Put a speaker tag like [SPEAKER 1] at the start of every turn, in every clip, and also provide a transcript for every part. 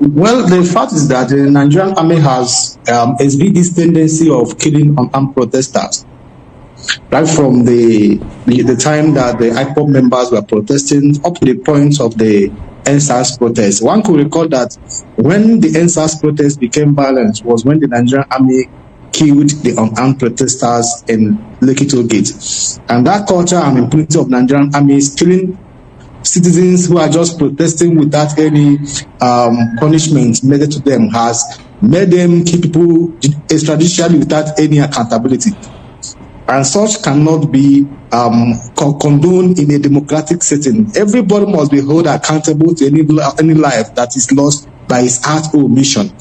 [SPEAKER 1] Well, the fact is that the Nigerian army has exhibited this tendency of killing unarmed protesters. Right from the time that the IPOB members were protesting up to the point of the NSAS protest. One could recall that when the NSAS protest became violent was when the Nigerian army killed the unarmed protesters in Lekki Toll Gate. And that culture and impunity of Nigerian army is killing citizens who are just protesting without any punishment meted to them has made them kill people extrajudicially without any accountability. And such cannot be condoned in a democratic setting. Everybody must be held accountable to any life that is lost by his act or omission.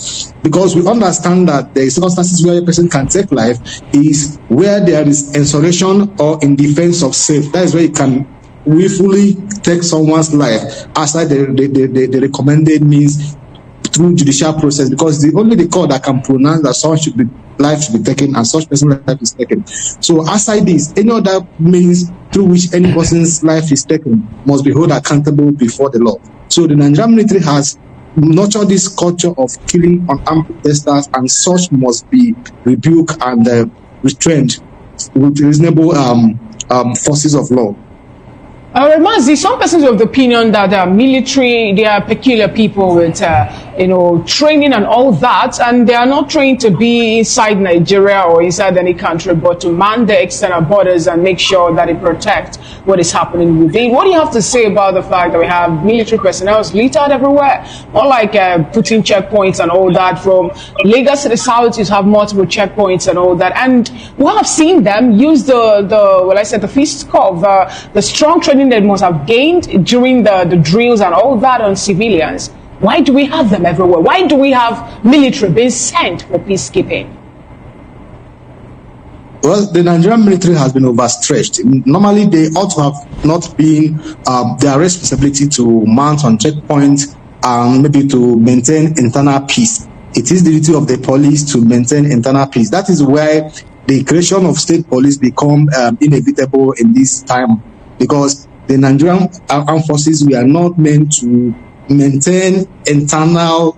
[SPEAKER 1] Because we understand that the circumstances where a person can take life is where there is insurrection or in defense of self. That is where you can willfully take someone's life outside the recommended means through judicial process, because only the court that can pronounce that someone life should be taken and such person's life is taken. So outside this, any other means through which any person's life is taken must be held accountable before the law. So the Nigerian military has nurtured this culture of killing unarmed protesters, and such must be rebuked and restrained with reasonable forces of law.
[SPEAKER 2] Remazi, some persons of the opinion that military, they are peculiar people with, training and all that, and they are not trained to be inside Nigeria or inside any country, but to man the external borders and make sure that they protect what is happening within. What do you have to say about the fact that we have military personnel littered everywhere? Not like putting checkpoints and all that. From Lagos to the south, you have multiple checkpoints and all that. And we have seen them use the fist of the strong training that must have gained during the drills and all that on civilians. Why do we have them everywhere? Why do we have military being sent for peacekeeping?
[SPEAKER 1] Well, the Nigerian military has been overstretched. Normally, they ought to have not been their responsibility to mount on checkpoints and maybe to maintain internal peace. It is the duty of the police to maintain internal peace. That is why the creation of state police become inevitable in this time, because the Nigerian armed forces, we are not meant to maintain internal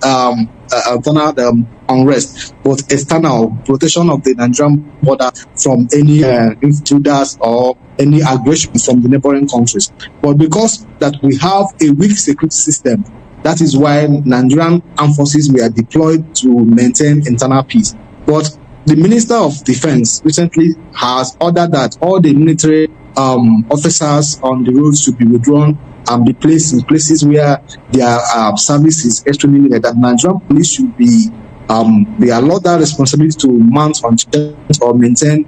[SPEAKER 1] unrest, but external protection of the Nigerian border from any intruders or any aggression from the neighboring countries. But because that we have a weak security system, that is why Nigerian armed forces were deployed to maintain internal peace. But the Minister of Defense recently has ordered that all the military officers on the roads should be withdrawn and be placed in places where their service is extremely needed. That Nigerian police should be allowed that responsibility to mount on checkpoints or maintain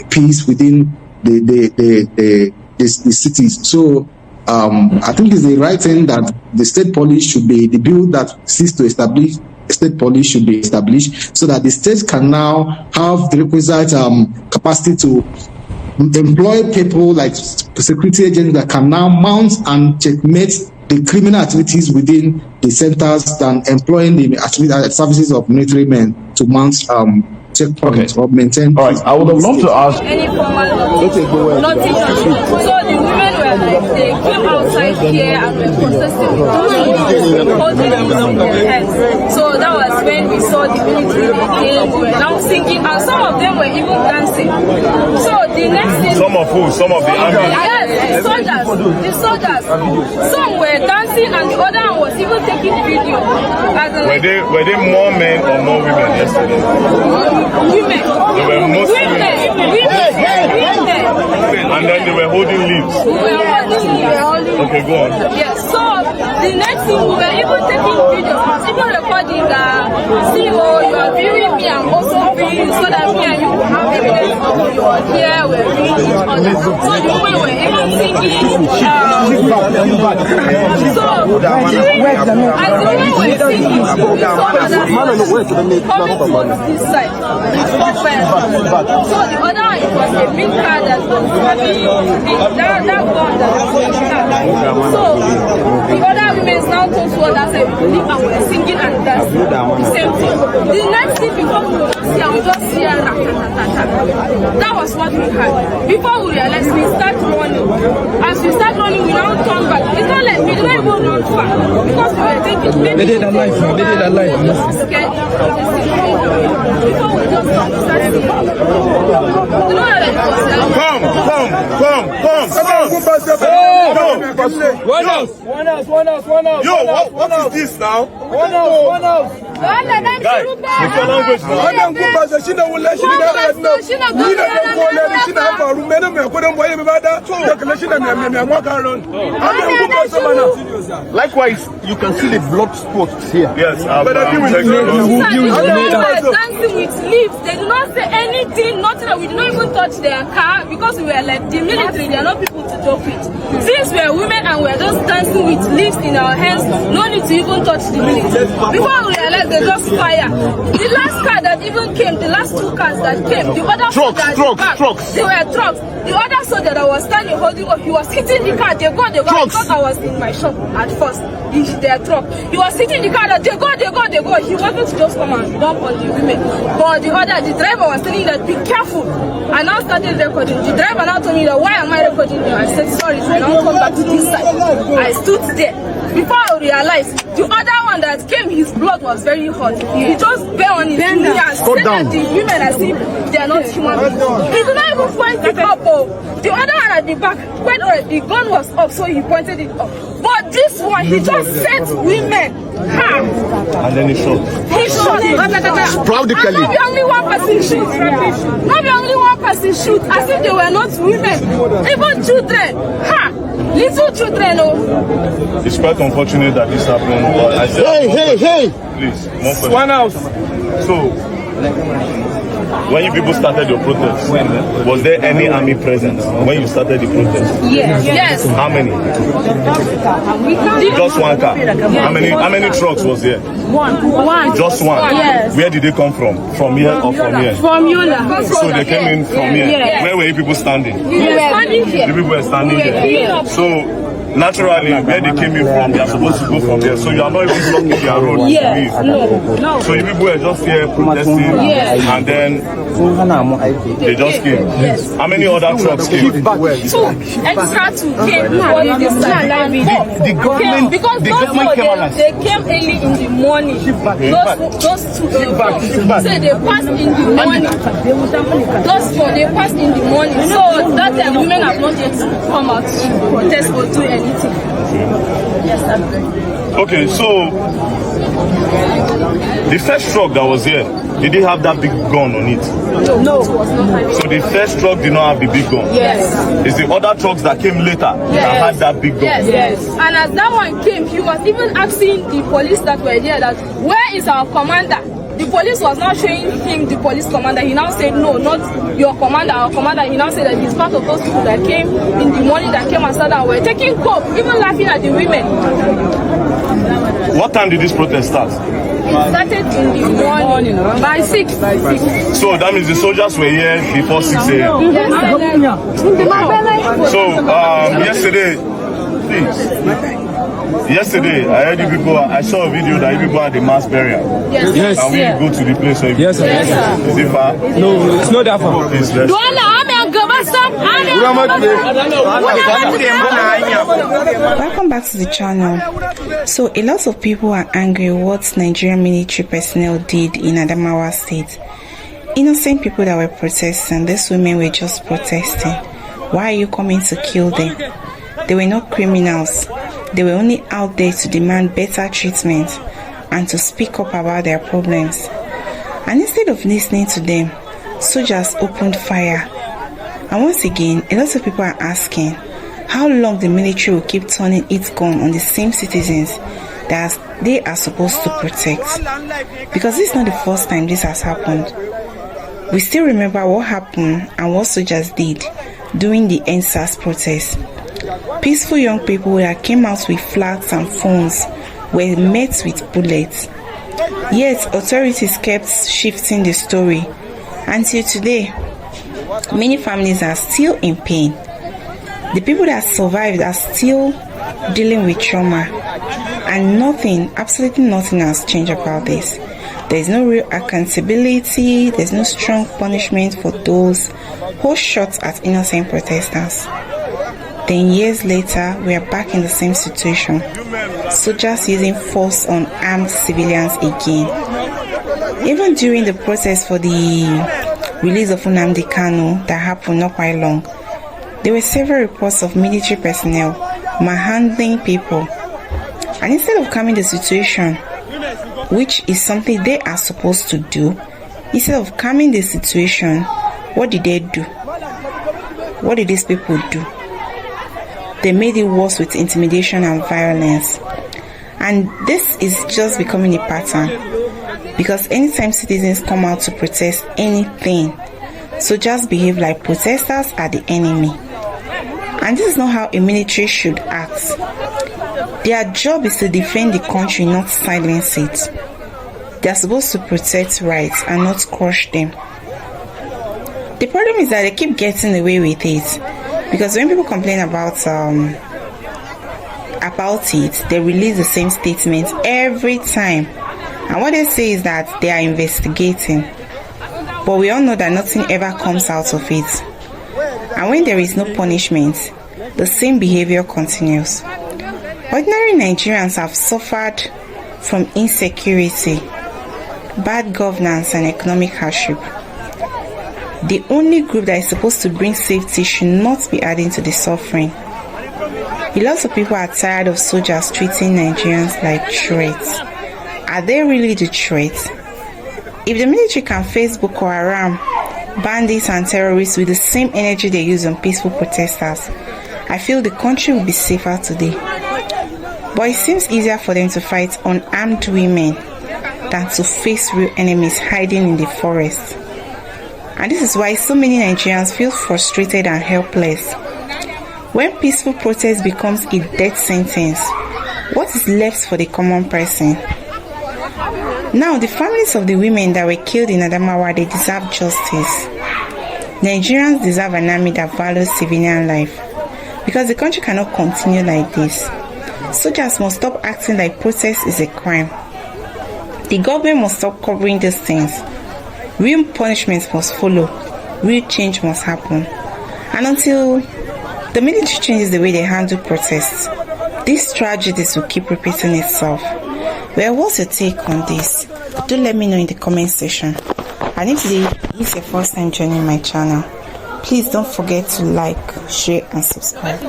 [SPEAKER 1] peace within the cities. So I think it's the right thing that the state police should be, the bill that seeks to establish state police should be established, so that the states can now have the requisite capacity to employ people like security agents that can now mount and checkmate the criminal activities within the centers than employing the services of military men to mount checkpoints or maintain.
[SPEAKER 3] All right, I would have loved to ask.
[SPEAKER 4] Any formal nothing. So the women were like, they came outside here and were protesting holding things in their heads. So that was when we saw the military, they came, we were now singing, and some of them were even dancing. So the next thing,
[SPEAKER 3] Some of the army?
[SPEAKER 4] yes, the soldiers. Some were dancing and the other one was even taking video.
[SPEAKER 3] Were they more men or more women yesterday?
[SPEAKER 4] Women.
[SPEAKER 3] They were mostly women. And then they were holding leaves. Okay, go on.
[SPEAKER 4] Yes, so the next thing we were even taking videos, even recording CEO, you are viewing me, I'm also viewing, so that me and you will have evidence of you are here, we're viewing each other. So the way we're even singing, so as the way we're singing, we saw other coming towards this side. So the other one, it was a big car that was having that gun that was in the car. So the other women now told to us that we leave and we're singing and dancing. The same thing. The next thing before we were see, we just hear that was what we had. Before we realized, we start running. As we start running, we now turn back. It's not like we don't even run far because we were thinking maybe
[SPEAKER 5] they did that live.
[SPEAKER 4] Before we just start seeing. You know what it was?
[SPEAKER 3] Come.
[SPEAKER 5] One house.
[SPEAKER 3] Yo, what is this now?
[SPEAKER 5] One house.
[SPEAKER 3] Guys, what's your language now?
[SPEAKER 6] Likewise, you can see the blood spots here.
[SPEAKER 3] Yes,
[SPEAKER 4] dancing with leaves. They do not say anything, nothing. We did not even touch their car because we were like the military. They are not people to joke with. Since we are women and we are just dancing with leaves in our hands, no need to even touch the military. Before we realized, they just fire. The last car that even came, the last two cars that came, the other
[SPEAKER 6] trucks.
[SPEAKER 4] They were trucks. The other soldier that was standing holding up, he was hitting the car. They go. I thought I was in my shop at first. Their truck. He was hitting the car. That they go. He wanted to just come and dump on the women. But the driver was telling that be careful. I now started recording. The driver now told me that why am I recording you? I said sorry. I now come back to this side. I stood there. Before I realized, the other one that came, his blood was very hot. He just bent on his knee and said that the women as if they are not human beings. He did not even point it up. The other one at the back, when the gun was up, so he pointed it up. But this one, he just said women.
[SPEAKER 3] And then he shot.
[SPEAKER 4] He shot.
[SPEAKER 6] Proudly.
[SPEAKER 4] Not the only one person shoot. Not the only one person shoot, as if they were not women. Even children. Little children,
[SPEAKER 3] It's quite unfortunate that this happened. But I said,
[SPEAKER 6] Hey!
[SPEAKER 3] Please,
[SPEAKER 5] One house.
[SPEAKER 3] So, when you people started your protest, was there any army present when you started the protest?
[SPEAKER 4] Yes.
[SPEAKER 3] How many? Just one car. How many trucks was there?
[SPEAKER 4] One.
[SPEAKER 3] Just one.
[SPEAKER 4] Yes.
[SPEAKER 3] Where did they come from? From here or from here?
[SPEAKER 4] From Yola.
[SPEAKER 3] So they came in from here.
[SPEAKER 4] Yes.
[SPEAKER 3] Where were you people standing?
[SPEAKER 4] We were standing here.
[SPEAKER 3] The people were standing here. So naturally, where they came in from, they are supposed to go from there. So you are not even blocking their road to leave.
[SPEAKER 4] No.
[SPEAKER 3] So you people were just here protesting, and then they just came.
[SPEAKER 4] Yes.
[SPEAKER 3] How many other trucks came?
[SPEAKER 4] Two. Extra two came before this time.
[SPEAKER 6] The government,
[SPEAKER 4] Because they came early in the morning. Those two came. So they passed in the morning. Those four, they passed in the morning. So that time women have not yet come out to protest or do anything. Yes, that's right.
[SPEAKER 3] Okay, so the first truck that was here, did it have that big gun on it?
[SPEAKER 4] No, it was not.
[SPEAKER 3] So the first truck did not have the big gun?
[SPEAKER 4] Yes.
[SPEAKER 3] It's the other trucks that came later that had that big gun?
[SPEAKER 4] Yes. And as that one came, he was even asking the police that were there that, where is our commander? The police was not showing him the police commander. He now said, no, not your commander, our commander. He now said that he's part of those people that came in the morning, that came and started and were taking coke, even laughing at the women.
[SPEAKER 3] What time did this protest start?
[SPEAKER 4] It started in the morning, by 6.
[SPEAKER 3] So that means the soldiers were here before 6 a.m.
[SPEAKER 4] Yes.
[SPEAKER 3] So yesterday, I heard you people, I saw a video that you people had a mass burial.
[SPEAKER 4] Yes.
[SPEAKER 3] And we go to the place. So
[SPEAKER 5] Yes, sir.
[SPEAKER 3] Is it far?
[SPEAKER 5] No, it's not that far.
[SPEAKER 3] Please, let's
[SPEAKER 7] Welcome back to the channel. So a lot of people are angry what Nigerian military personnel did in Adamawa state. Innocent people that were protesting, these women were just protesting. Why are you coming to kill them? They were not criminals. They were only out there to demand better treatment and to speak up about their problems. And instead of listening to them, soldiers opened fire. And once again, a lot of people are asking how long the military will keep turning its gun on the same citizens that they are supposed to protect. Because this is not the first time this has happened. We still remember what happened and what soldiers did during the NSAS protest. Peaceful young people that came out with flags and phones were met with bullets. Yet authorities kept shifting the story. Until today, many families are still in pain. The people that survived are still dealing with trauma, and nothing, absolutely nothing has changed about this. There's no real accountability, there's no strong punishment for those who shot at innocent protesters. Then years later, we are back in the same situation. Soldiers using force on armed civilians again. Even during the protest for the release of Nnamdi Kanu that happened not quite long, there were several reports of military personnel manhandling people. And instead of calming the situation, which is something they are supposed to do, instead of calming the situation, what did they do? What did these people do? They made it worse with intimidation and violence. And this is just becoming a pattern, because anytime citizens come out to protest anything, soldiers behave like protesters are the enemy. And this is not how a military should act. Their job is to defend the country, not silence it. They are supposed to protect rights and not crush them. The problem is that they keep getting away with it, because when people complain about it, they release the same statement every time. And what they say is that they are investigating. But we all know that nothing ever comes out of it. And when there is no punishment, the same behavior continues. Ordinary Nigerians have suffered from insecurity, bad governance, and economic hardship. The only group that is supposed to bring safety should not be adding to the suffering. A lot of people are tired of soldiers treating Nigerians like threats. Are they really the threat? If the military can face Boko Haram, bandits, and terrorists with the same energy they use on peaceful protesters, I feel the country will be safer today. But it seems easier for them to fight unarmed women than to face real enemies hiding in the forest. And this is why so many Nigerians feel frustrated and helpless. When peaceful protest becomes a death sentence, what is left for the common person? Now, the families of the women that were killed in Adamawa, they deserve justice. Nigerians deserve an army that values civilian life, because the country cannot continue like this. Soldiers must stop acting like protest is a crime. The government must stop covering these things. Real punishments must follow. Real change must happen. And until the military changes the way they handle protests, these tragedies will keep repeating itself. Well, what's your take on this? Do let me know in the comment section. And if today is your first time joining my channel, please don't forget to like, share, and subscribe.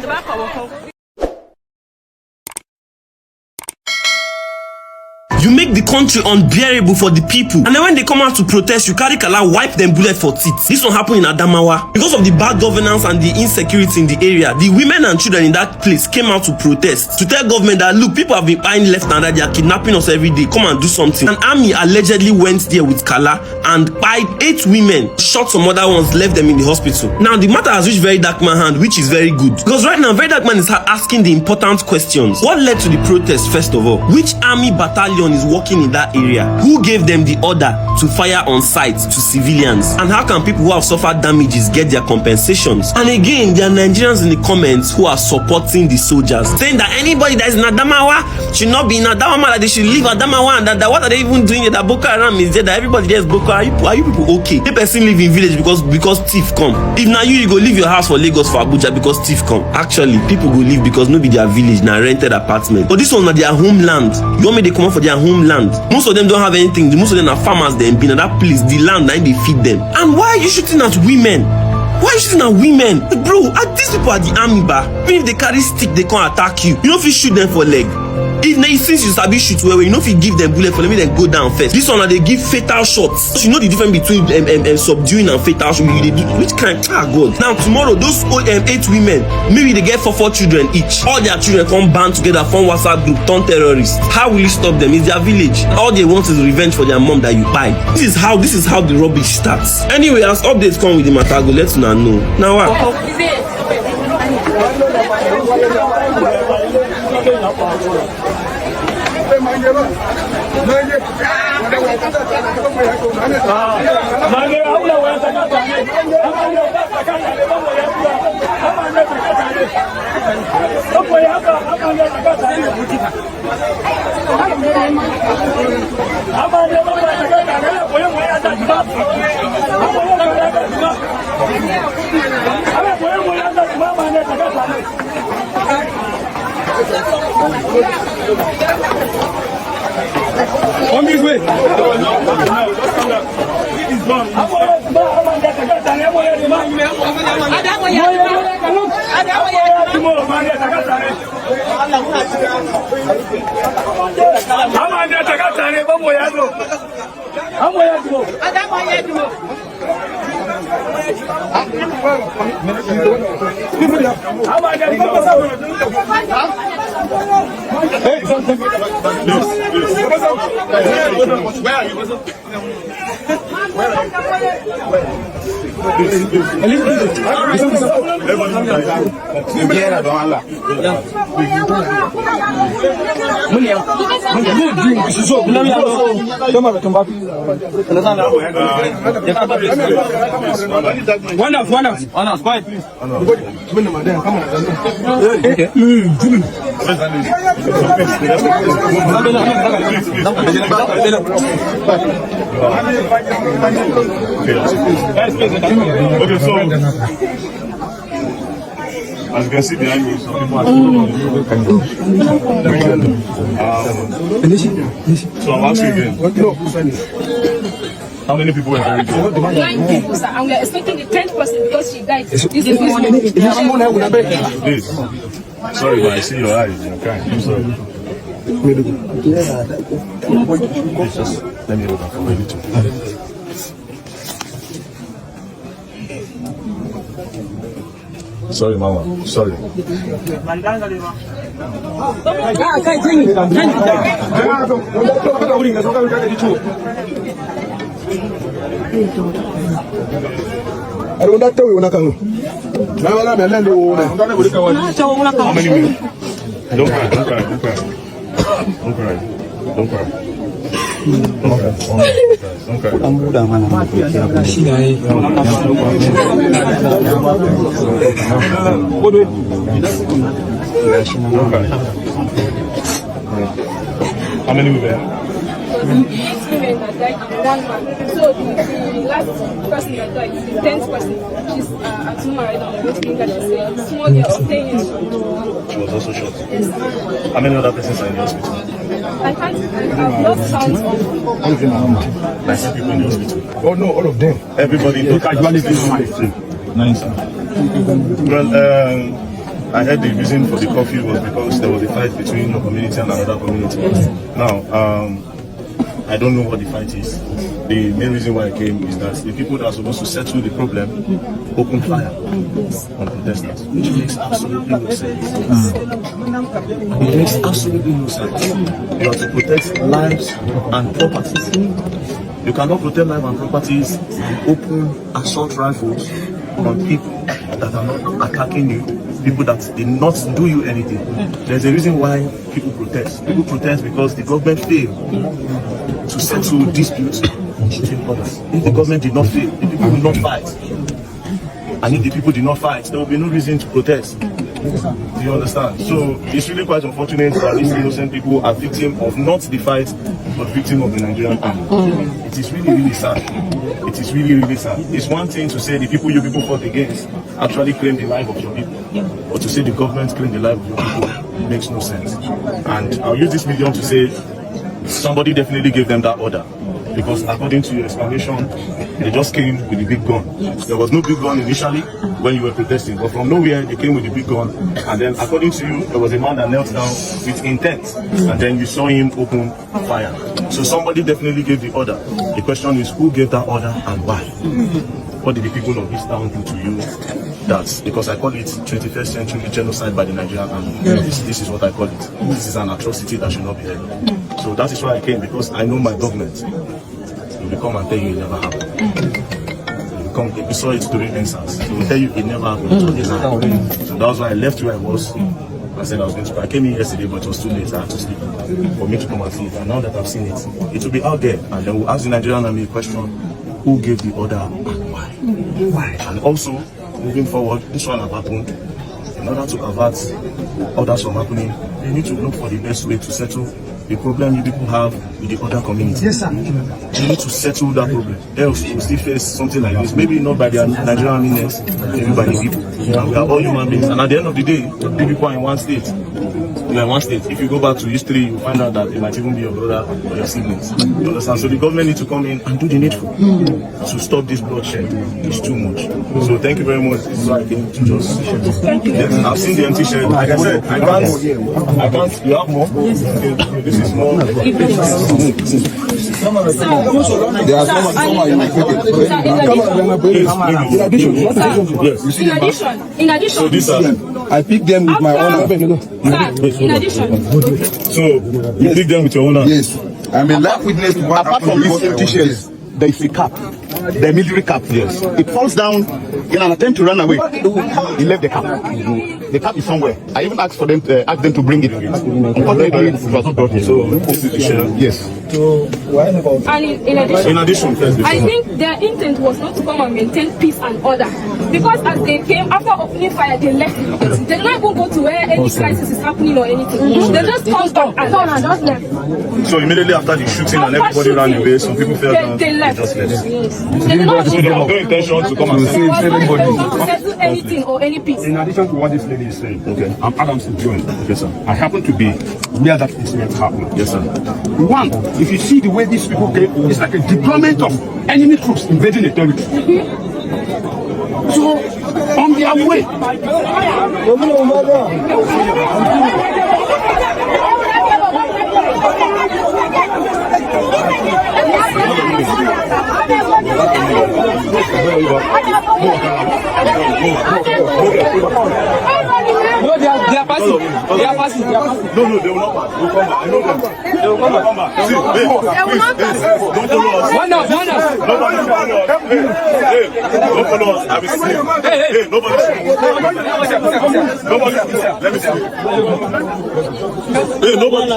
[SPEAKER 8] You make the country unbearable for the people, and then when they come out to protest, you carry kala, wipe them bullet for teeth. This one happened in Adamawa. Because of the bad governance and the insecurity in the area, the women and children in that place came out to protest, to tell government that, look, people have been buying left and right, they are kidnapping us every day, come and do something. An army allegedly went there with kala and buyed 8 women, shot some other ones, left them in the hospital. Now the matter has reached Very Dark Man hand, which is very good, because right now Very Dark Man is asking the important questions. What led to the protest, first of all? Which army battalion is working in that area? Who gave them the order to fire on sight to civilians? And how can people who have suffered damages get their compensations? And again, there are Nigerians in the comments who are supporting the soldiers, saying that anybody that is in Adamawa should not be in Adamawa, that they should leave Adamawa, and that what are they even doing? That Boko Haram is there, that everybody there is Boko Haram. Are you people okay? The person live in village because thief come. If now you go leave your house for Lagos, for Abuja, because thief come. Actually, people go leave because no be their village, now rented apartment. But this one na their homeland. You want me to come out for their homeland? Most of them don't have anything. Most of them are farmers. They been in that place, the land, and they feed them. And why are you shooting at women? Why are you shooting at women? Bro, these people are the army bar. Even if they carry stick, they can't attack you. You don't feel shoot them for leg. Since you sabi shoot well, you know if you give them bullet for them, then go down first. This one they give fatal shots. You know the difference between subduing and fatal shots. Which kind? God. Now tomorrow, those 8 women, maybe they get 4 children each. All their children come band together, form WhatsApp group, turn terrorists. How will you stop them? It's their village. All they want is revenge for their mom that you buy. This is how the rubbish starts. Anyway, as updates come with the matter, go let you know. Now what?
[SPEAKER 5] I'm On this way. One house, quiet, please.
[SPEAKER 3] Okay, so as you can see behind me, some people are so I'm asking again. How many people were buried there?
[SPEAKER 4] 9 people, sir, and we are expecting the 10th person because she died this morning.
[SPEAKER 3] Please. Sorry, but I see your eyes. You're crying. I'm sorry. Please just let me hold on for maybe 2 minutes. Sorry, Mama. Sorry. How many minutes? Don't cry. Don't cry. Don't cry. Don't cry. Don't cry. How many were there?
[SPEAKER 4] 8 women that died, 1 man. So the last person that died, the 10th person, she's Adamawa right now. Small girl of 10 years old.
[SPEAKER 3] She was also shot. How many other persons are in the hospital?
[SPEAKER 4] I've lost count of
[SPEAKER 3] 19 people in the hospital.
[SPEAKER 6] Oh no, all of them.
[SPEAKER 3] Everybody. Nice. Well, I heard the reason for the curfew was because there was a fight between your community and another community. Now, I don't know what the fight is. The main reason why I came is that the people that are supposed to settle the problem open fire on protesters, which makes absolutely no sense. It makes absolutely no sense. You have to protect lives and properties. You cannot protect lives and properties with open assault rifles on people that are not attacking you, people that did not do you anything. There's a reason why people protest. People protest because the government failed to settle disputes between others. If the government did not fail, the people will not fight. And if the people did not fight, there will be no reason to protest. Do you understand? So it's really quite unfortunate that these innocent people are victim of not the fight, but victim of the Nigerian army. It is really, really sad. It is really, really sad. It's one thing to say the people you people fought against actually claim the life of your people. But to say the government claim the life of your people makes no sense. And I'll use this medium to say somebody definitely gave them that order. Because according to your explanation, they just came with the big gun. There was no big gun initially when you were protesting, but from nowhere they came with the big gun. And then according to you, there was a man that knelt down with intent, and then you saw him open fire. So somebody definitely gave the order. The question is, who gave that order and why? What did the people of this town do to you? That's because I call it 21st century genocide by the Nigerian army. This is what I call it. This is an atrocity that should not be held. So that is why I came, because I know my government will come and tell you it never happened. You saw it during NSAS. They will tell you it never happened. So that was why I left where I was. I said I was going to. I came in yesterday, but it was too late. I had to sleep for me to come and see it. And now that I've seen it, it will be out there. And then we'll ask the Nigerian army a question: who gave the order and why? Why? And also, moving forward, this one have happened. In order to avert others from happening, they need to look for the best way to settle the problem you people have with the other community. Yes, sir. You need to settle that problem. Else, we still face something like this. Maybe not by the Nigerian meanness, maybe by the people. And we are all human beings. And at the end of the day, the people are in one state. are in one state. If you go back to history, you find out that it might even be your brother or your siblings. You understand? So the government needs to come in and do the needful to stop this bloodshed. It's too much. So thank you very much. This is why I came to just yes, I've seen the empty shed. Like I said, I can't. You have more? Yes. Okay, this is more.
[SPEAKER 4] In addition,
[SPEAKER 3] so these are.
[SPEAKER 6] I picked them with my own hand.
[SPEAKER 4] in addition.
[SPEAKER 3] So you pick them with your own hand?
[SPEAKER 6] Yes. I'm a live witness to what apart from these empty shells. There is a cap, the military cap. Yes. It falls down in an attempt to run away. He left the cap. The cap is somewhere. I even asked them to bring it. Unfortunately, it was not brought here.
[SPEAKER 3] So this is the shell.
[SPEAKER 6] Yes.
[SPEAKER 4] And in addition, I think their intent was not to come and maintain peace and order. Because as they came, after opening fire, they left it. They did not even go to where any crisis is happening or anything. They just come back and just left.
[SPEAKER 3] So immediately after the shooting and everybody ran away, some people fell down.
[SPEAKER 4] They left.
[SPEAKER 3] Just left.
[SPEAKER 4] Yes. They did not
[SPEAKER 3] So they have no intention to come and save everybody.
[SPEAKER 4] settle anything or any peace.
[SPEAKER 9] In addition to what this lady is saying,
[SPEAKER 3] Okay.
[SPEAKER 9] I'm Adam's joint.
[SPEAKER 3] Yes, sir.
[SPEAKER 9] I happen to be where that incident happened.
[SPEAKER 3] Yes, sir.
[SPEAKER 9] One, if you see the way these people came, it's like a deployment of enemy troops invading the territory. So, on their way,
[SPEAKER 5] No, they are passing. They are passing.
[SPEAKER 3] No, they will not pass. They will come back. I know them. They will come back. See, hey, please, don't follow us.
[SPEAKER 5] One up.
[SPEAKER 3] Nobody should follow us. Hey, don't follow us. I will see. Hey, nobody should. Nobody should. Let me see. Hey, nobody.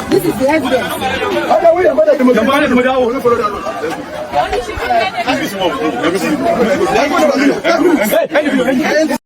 [SPEAKER 4] This is the evidence.
[SPEAKER 3] Let me see.